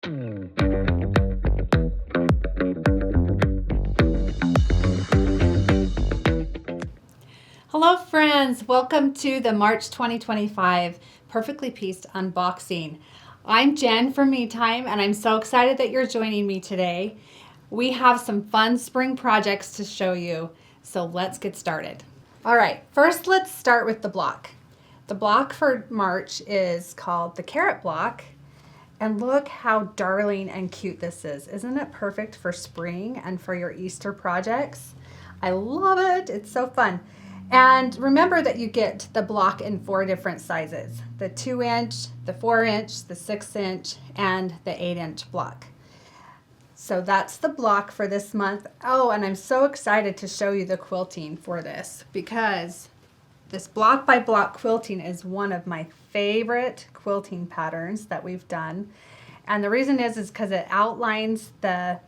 Hello friends, welcome to the March 2025 Perfectly Pieced unboxing. I'm Jen from Me Time and I'm so excited that you're joining me today. We have some fun spring projects to show you, so let's get started. All right, first let's start with the block. The block for March is called the carrot block, and look how darling and cute this is. Isn't it perfect for spring and for your Easter projects? I love it, it's so fun. And remember that you get the block in 4 different sizes: the 2-inch, the 4-inch, the 6-inch, and the 8-inch block. So that's the block for this month. Oh, and I'm so excited to show you the quilting for this, because this block by block quilting is one of my favorite quilting patterns that we've done. And the reason is because it outlines the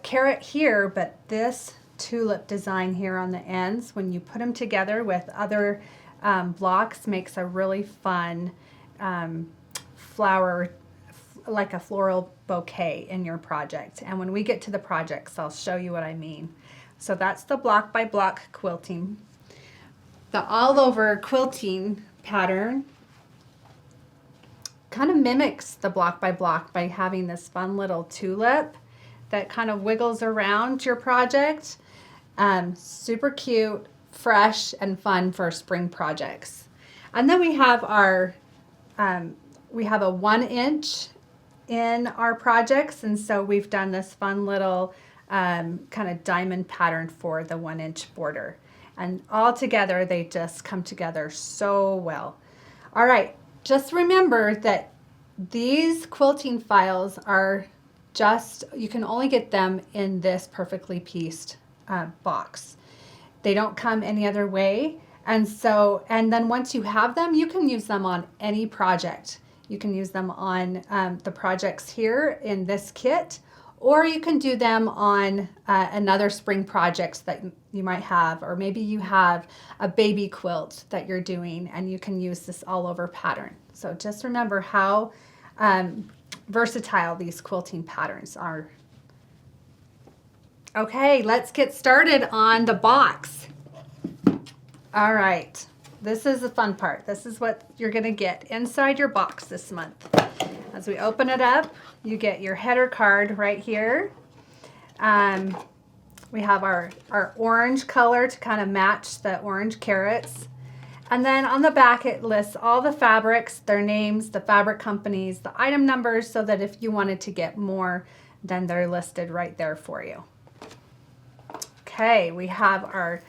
carrot here, but this tulip design here on the ends, when you put them together with other blocks, makes a really fun flower, like a floral bouquet in your project. And when we get to the projects, I'll show you what I mean. So that's the block by block quilting. The all over quilting pattern kind of mimics the block by block by having this fun little tulip that kind of wiggles around your project. Super cute, fresh, and fun for spring projects. And then we have our, we have a 1-inch in our projects, and so we've done this fun little kind of diamond pattern for the 1-inch border. And all together, they just come together so well. All right, just remember that these quilting files are just, you can only get them in this perfectly pieced box. They don't come any other way. And so, and then once you have them, you can use them on any project. You can use them on the projects here in this kit, or you can do them on another spring projects that you might have, or maybe you have a baby quilt that you're doing and you can use this all over pattern. So just remember how versatile these quilting patterns are. Okay, let's get started on the box. All right, this is the fun part. This is what you're gonna get inside your box this month. As we open it up, you get your header card right here. We have our orange color to kind of match the orange carrots. And then on the back, it lists all the fabrics, their names, the fabric companies, the item numbers, so that if you wanted to get more, then they're listed right there for you. Okay, we have our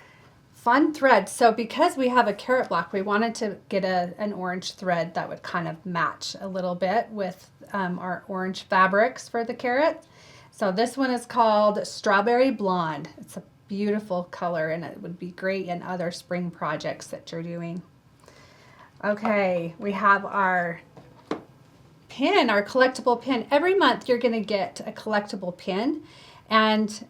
fun thread. So because we have a carrot block, we wanted to get an orange thread that would kind of match a little bit with our orange fabrics for the carrot. So this one is called Strawberry Blonde. It's a beautiful color and it would be great in other spring projects that you're doing. Okay, we have our pin, our collectible pin. Every month you're going to get a collectible pin, and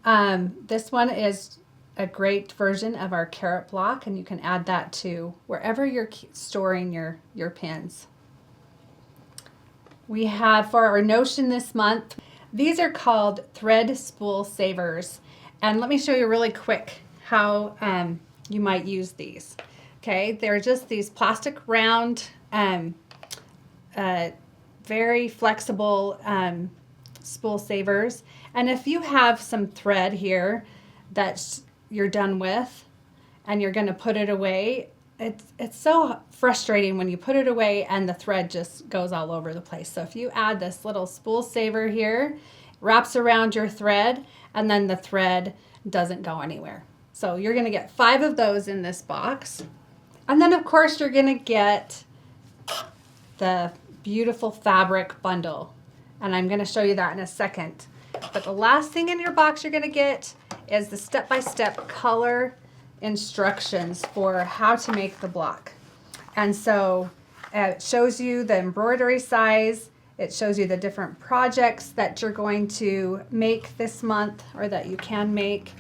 this one is a great version of our carrot block, and you can add that to wherever you're storing your pins. We have for our notion this month, these are called thread spool savers, and let me show you really quick how you might use these. Okay, they're just these plastic round, very flexible spool savers. And if you have some thread here that you're done with and you're going to put it away, it's so frustrating when you put it away and the thread just goes all over the place. So if you add this little spool saver here, wraps around your thread, and then the thread doesn't go anywhere. So you're going to get 5 of those in this box. And then of course you're going to get the beautiful fabric bundle, and I'm going to show you that in a second. But the last thing in your box you're going to get is the step-by-step color instructions for how to make the block. And so it shows you the embroidery size, it shows you the different projects that you're going to make this month or that you can make.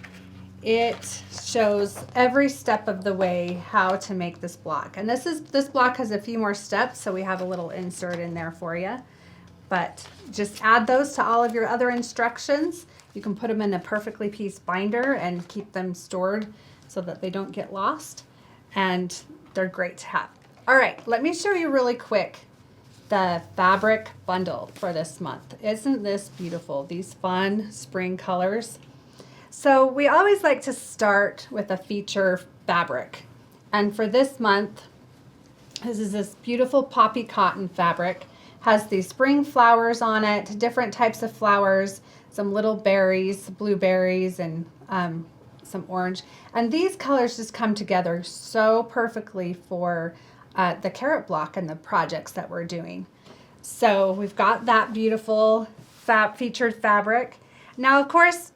It shows every step of the way how to make this block. And this block has a few more steps, so we have a little insert in there for you. but just add those to all of your other instructions. You can put them in a perfectly pieced binder and keep them stored so that they don't get lost, and they're great to have. All right, let me show you really quick the fabric bundle for this month. Isn't this beautiful? These fun spring colors. So we always like to start with a feature fabric. And for this month, this is this beautiful Poppie Cotton fabric. Has these spring flowers on it, different types of flowers, some little berries, blueberries, and some orange. And these colors just come together so perfectly for the carrot block and the projects that we're doing. So we've got that beautiful featured fabric. Now, of course,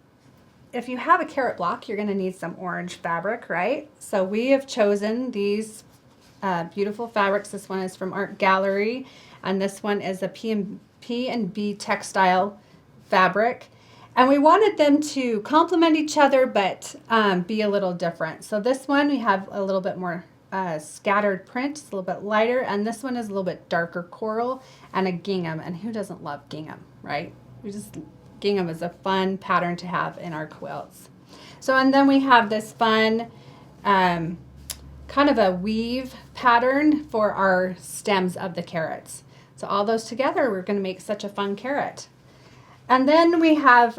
if you have a carrot block, you're going to need some orange fabric, right? So we have chosen these beautiful fabrics. This one is from Art Gallery, and this one is a P&B Textile fabric. And we wanted them to complement each other, but be a little different. So this one, we have a little bit more scattered print, it's a little bit lighter, and this one is a little bit darker coral and a gingham. And who doesn't love gingham, right? Gingham is a fun pattern to have in our quilts. So, and then we have this fun kind of a weave pattern for our stems of the carrots. So all those together, we're going to make such a fun carrot. And then we have,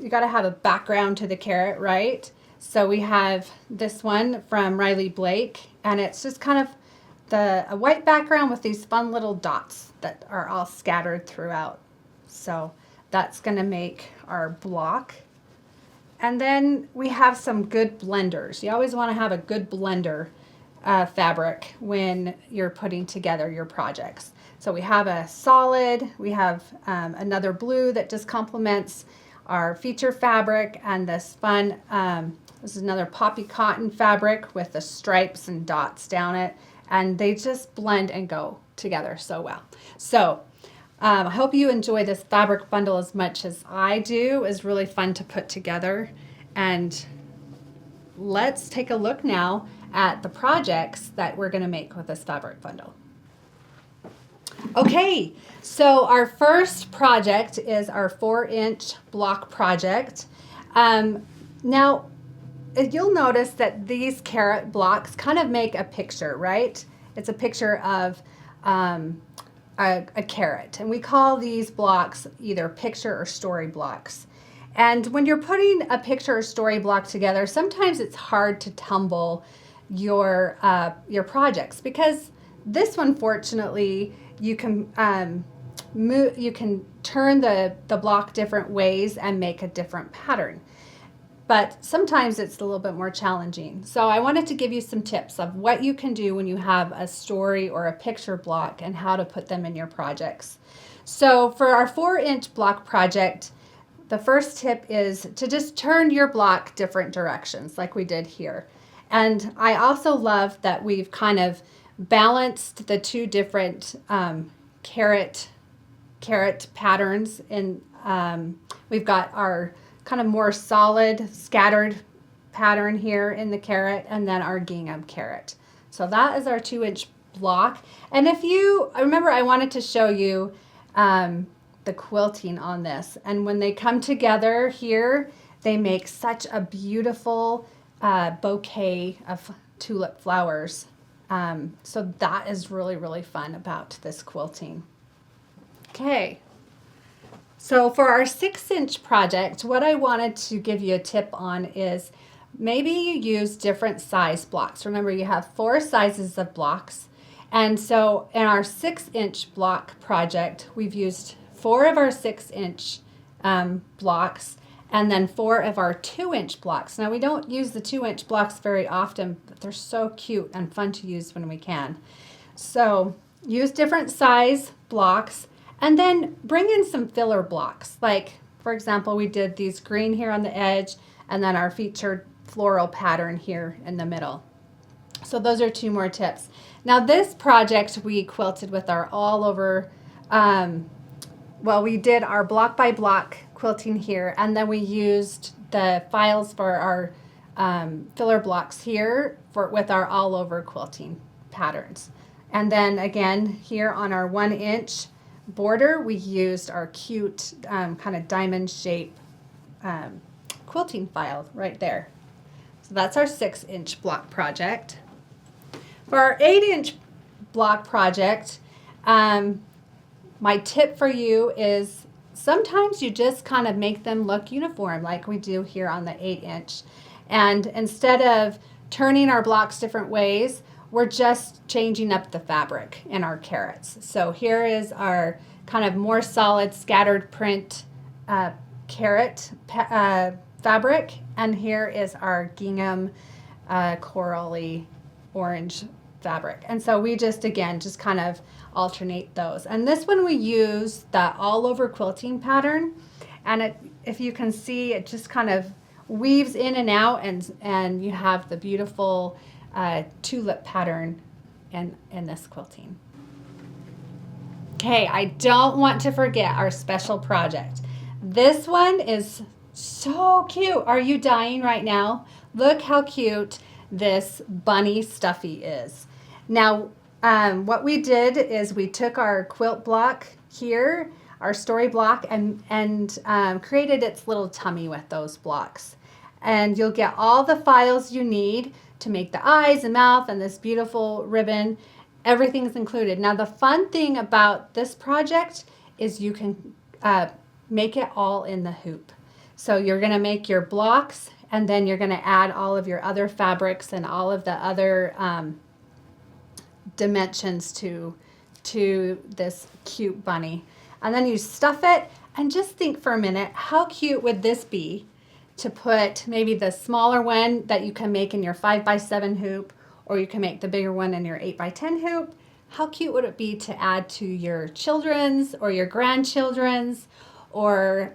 you got to have a background to the carrot, right? So we have this one from Riley Blake, and it's just kind of a white background with these fun little dots that are all scattered throughout. So that's going to make our block. And then we have some good blenders. You always want to have a good blender fabric when you're putting together your projects. So we have a solid, we have another blue that just complements our feature fabric, and this fun, this is another Poppie Cotton fabric with the stripes and dots down it, and they just blend and go together so well. So I hope you enjoy this fabric bundle as much as I do. It's really fun to put together. And let's take a look now at the projects that we're going to make with this fabric bundle. Okay, so our first project is our 4-inch block project. Now, you'll notice that these carrot blocks kind of make a picture, right? It's a picture of a carrot, and we call these blocks either picture or story blocks. And when you're putting a picture or story block together, sometimes it's hard to tumble your projects, because this one, fortunately, you can turn the block different ways and make a different pattern. But sometimes it's a little bit more challenging. So I wanted to give you some tips of what you can do when you have a story or a picture block and how to put them in your projects. So for our 4-inch block project, the first tip is to just turn your block different directions like we did here. And I also love that we've kind of balanced the two different carrot patterns. In we've got our kind of more solid scattered pattern here in the carrot, and then our gingham carrot. So that is our 2-inch block. And if you remember, I wanted to show you the quilting on this, and when they come together here, they make such a beautiful bouquet of tulip flowers. So that is really, really fun about this quilting. Okay. So for our 6-inch project, what I wanted to give you a tip on is maybe you use different size blocks. Remember, you have 4 sizes of blocks. And so in our 6-inch block project, we've used 4 of our 6-inch blocks, and then 4 of our 2-inch blocks. Now, we don't use the 2-inch blocks very often, but they're so cute and fun to use when we can. So use different size blocks, and then bring in some filler blocks. Like, for example, we did these green here on the edge, and then our featured floral pattern here in the middle. So those are 2 more tips. Now, this project we quilted with our all over, well, we did our block by block quilting here, and then we used the files for our filler blocks here with our all over quilting patterns. And then again, here on our 1-inch border, we used our cute kind of diamond shape quilting file right there. So that's our 6-inch block project. For our 8-inch block project, my tip for you is sometimes you just kind of make them look uniform like we do here on the 8-inch. And instead of turning our blocks different ways, we're just changing up the fabric in our carrots. So here is our kind of more solid scattered print carrot fabric, and here is our gingham corally orange fabric. And so we just, again, just kind of alternate those. And this one we use the all over quilting pattern, and it, if you can see, it just kind of weaves in and out, and you have the beautiful tulip pattern in this quilting. Okay, I don't want to forget our special project. This one is so cute. Are you dying right now? Look how cute this Bunny Stuffie is. Now, what we did is we took our quilt block here, our story block, and created its little tummy with those blocks. And you'll get all the files you need to make the eyes and mouth and this beautiful ribbon. Everything's included. Now, the fun thing about this project is you can make it all in the hoop. So you're going to make your blocks, and then you're going to add all of your other fabrics and all of the other dimensions to this cute bunny. And then you stuff it, and just think for a minute, how cute would this be to put maybe the smaller one that you can make in your 5x7 hoop, or you can make the bigger one in your 8x10 hoop. How cute would it be to add to your children's or your grandchildren's or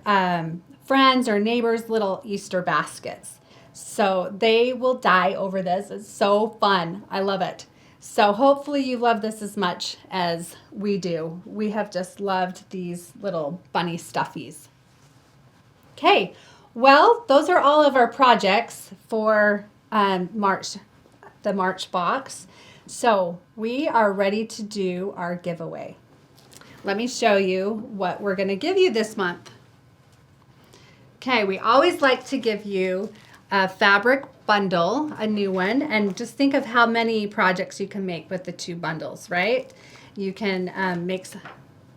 friends or neighbors' little Easter baskets? So they will die over this. It's so fun. I love it. So hopefully you love this as much as we do. We have just loved these little bunny stuffies. Okay, well, those are all of our projects for March, the March box. So we are ready to do our giveaway. Let me show you what we're going to give you this month. Okay, we always like to give you a fabric bundle, a new one, and just think of how many projects you can make with the 2 bundles, right? You can make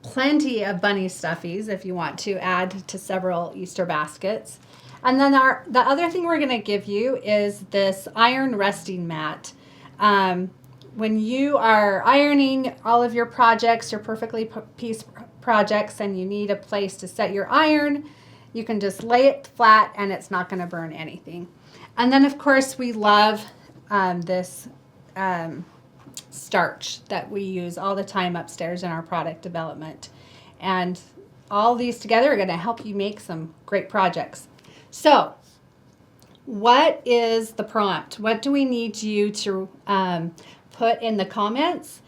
plenty of bunny stuffies if you want to add to several Easter baskets. And then the other thing we're going to give you is this iron resting mat. When you are ironing all of your projects, your perfectly pieced projects, and you need a place to set your iron, you can just lay it flat and it's not going to burn anything. And then, of course, we love this starch that we use all the time upstairs in our product development. And all these together are going to help you make some great projects. So what is the prompt? What do we need you to put in the comments?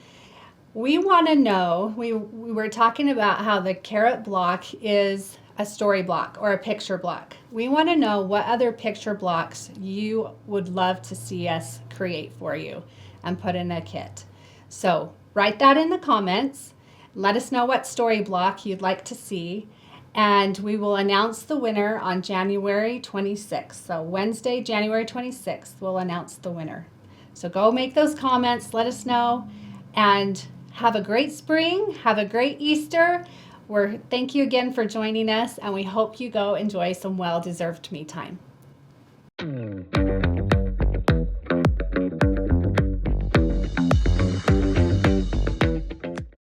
We want to know, we were talking about how the carrot block is a story block or a picture block. We want to know what other picture blocks you would love to see us create for you and put in a kit. So write that in the comments. Let us know what story block you'd like to see, and we will announce the winner on January 26th. So Wednesday, January 26th, we'll announce the winner. So go make those comments, let us know, and have a great spring, have a great Easter. Thank you again for joining us, and we hope you go enjoy some well-deserved me time.